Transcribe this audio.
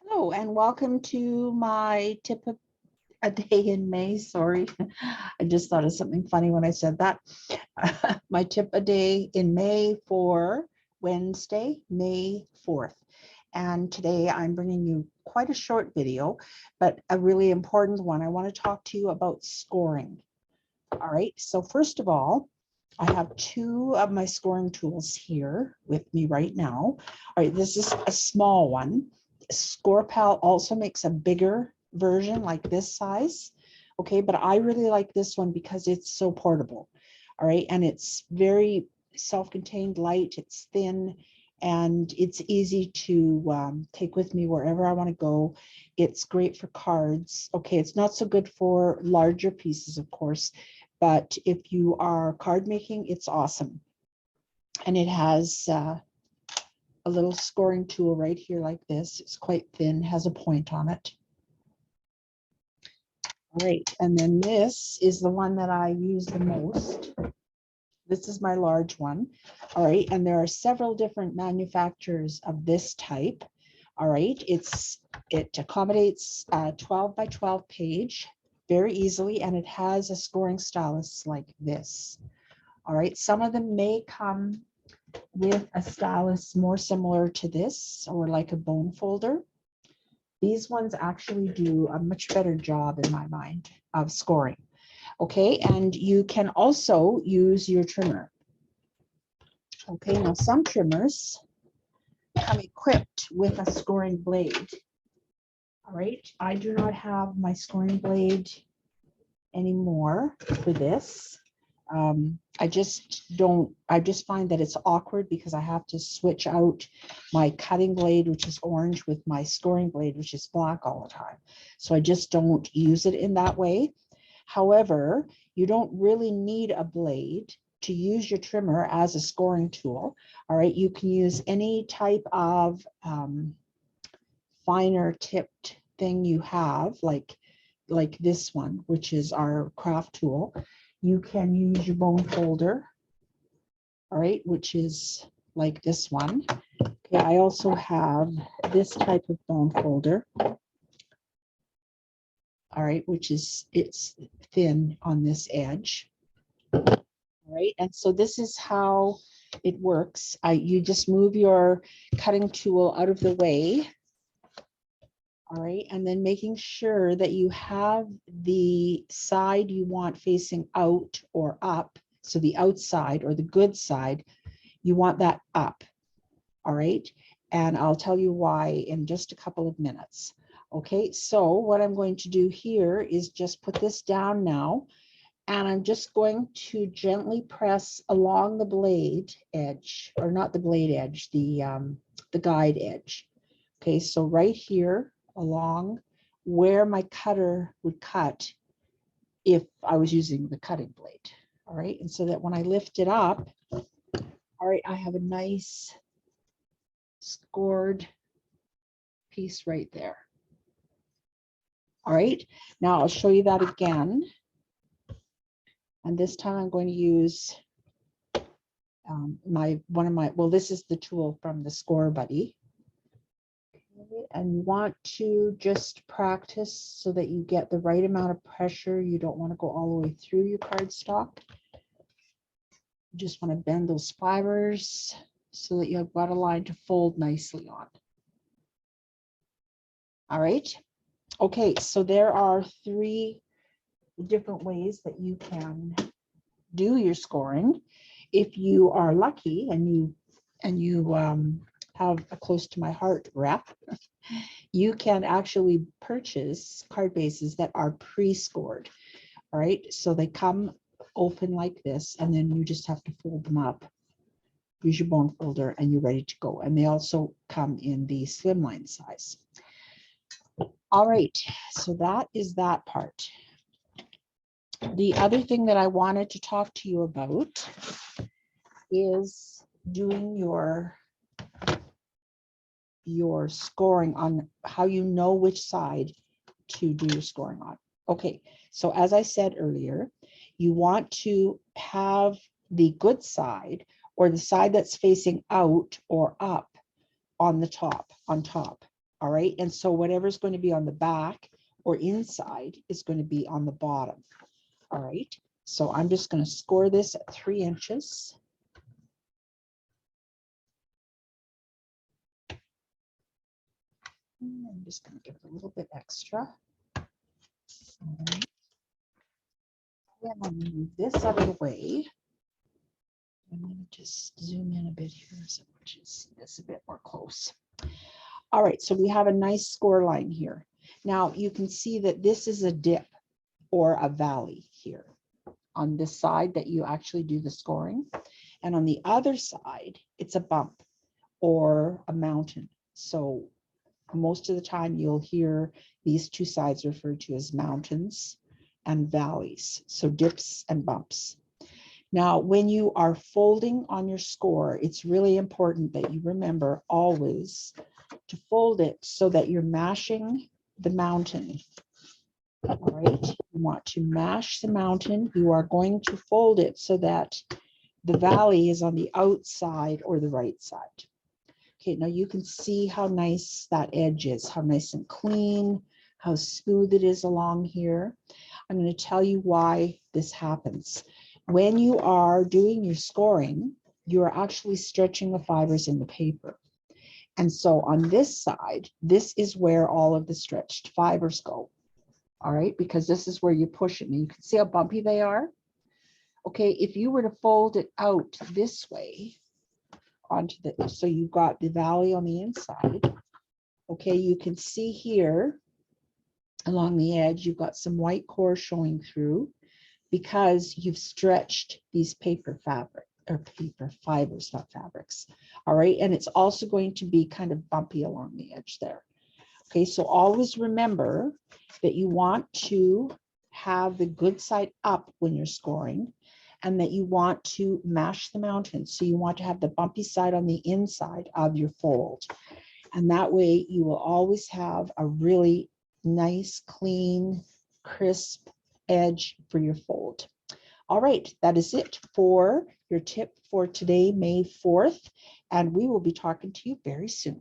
Hello and welcome to my tip of a day in May. Sorry, I just thought of something funny when I said that. My tip a day in May for Wednesday, May 4th. And today I'm bringing you quite a short video, but a really important one. I want to talk to you about scoring. All right, so first of all, I have two of my scoring tools here with me right now. All right, this is a small one. ScorePal also makes a bigger version like this size. Okay, but I really like this one because it's so portable. All right, and it's very self-contained, light, it's thin, and it's easy to take with me wherever I want to go. It's great for cards. Okay, it's not so good for larger pieces, of course, but if you are card making, it's awesome. And it has a little scoring tool right here like this. It's quite thin, has a point on it. All right, and then this is the one that I use the most. This is my large one. All right, and there are several different manufacturers of this type. All right, it accommodates a 12 by 12 page very easily, and it has a scoring stylus like this. All right, some of them may come with a stylus more similar to this or like a bone folder. These ones actually do a much better job in my mind of scoring. Okay, and you can also use your trimmer. Okay, now some trimmers come equipped with a scoring blade. All right, I do not have my scoring blade anymore for this. I just find that it's awkward because I have to switch out my cutting blade, which is orange, with my scoring blade, which is black all the time. So I just don't use it in that way. However, you don't really need a blade to use your trimmer as a scoring tool. All right, you can use any type of finer tipped thing you have, like this one, which is our craft tool. You can use your bone folder, all right, which is like this one. Okay, I also have this type of bone folder, all right, which is, it's thin on this edge. All right, and so this is how it works. You just move your cutting tool out of the way. All right, and then making sure that you have the side you want facing out or up. So the outside or the good side, you want that up. All right, and I'll tell you why in just a couple of minutes. Okay, so what I'm going to do here is just put this down now, and I'm just going to gently press along the blade edge, or not the blade edge, the guide edge. Okay, so right here along where my cutter would cut if I was using the cutting blade. All right, and so that when I lift it up, all right, I have a nice scored piece right there. All right, now I'll show you that again. And this time I'm going to use this is the tool from the Score Buddy. And you want to just practice so that you get the right amount of pressure. You don't want to go all the way through your cardstock. You just want to bend those fibers so that you've got a line to fold nicely on. All right. Okay, so there are 3 different ways that you can do your scoring. If you are lucky and you have a close to my heart rep, you can actually purchase card bases that are pre-scored. All right, so they come open like this, and then you just have to fold them up, use your bone folder, and you're ready to go. And they also come in the slimline size. All right, so that is that part. The other thing that I wanted to talk to you about is doing your scoring on how you know which side to do your scoring on. Okay, so as I said earlier, you want to have the good side, or the side that's facing out or up, on the top, on top. All right. And so whatever's going to be on the back or inside is going to be on the bottom. All right. So I'm just going to score this at 3 inches. I'm just going to give it a little bit extra. All right. And I'm going to move this out of the way. I'm going to just zoom in a bit here so I want you to see this a bit more close. All right, so we have a nice score line here. Now you can see that this is a dip or a valley here on this side that you actually do the scoring. And on the other side, it's a bump or a mountain. So most of the time you'll hear these two sides referred to as mountains and valleys. So dips and bumps. Now, when you are folding on your score, it's really important that you remember always to fold it so that you're mashing the mountain. All right, you want to mash the mountain. You are going to fold it so that the valley is on the outside or the right side. Okay, now you can see how nice that edge is, how nice and clean, how smooth it is along here. I'm going to tell you why this happens. When you are doing your scoring, you are actually stretching the fibers in the paper. And so on this side, this is where all of the stretched fibers go. All right, because this is where you push it. And you can see how bumpy they are. Okay, if you were to fold it out this way onto the, so you've got the valley on the inside. Okay, you can see here along the edge, you've got some white core showing through because you've stretched these paper fabric or paper fibers, not fabrics. All right, and it's also going to be kind of bumpy along the edge there. Okay, so always remember that you want to have the good side up when you're scoring and that you want to mash the mountain. So you want to have the bumpy side on the inside of your fold. And that way you will always have a really nice, clean, crisp edge for your fold. All right, that is it for your tip for today, May 4th, and we will be talking to you very soon.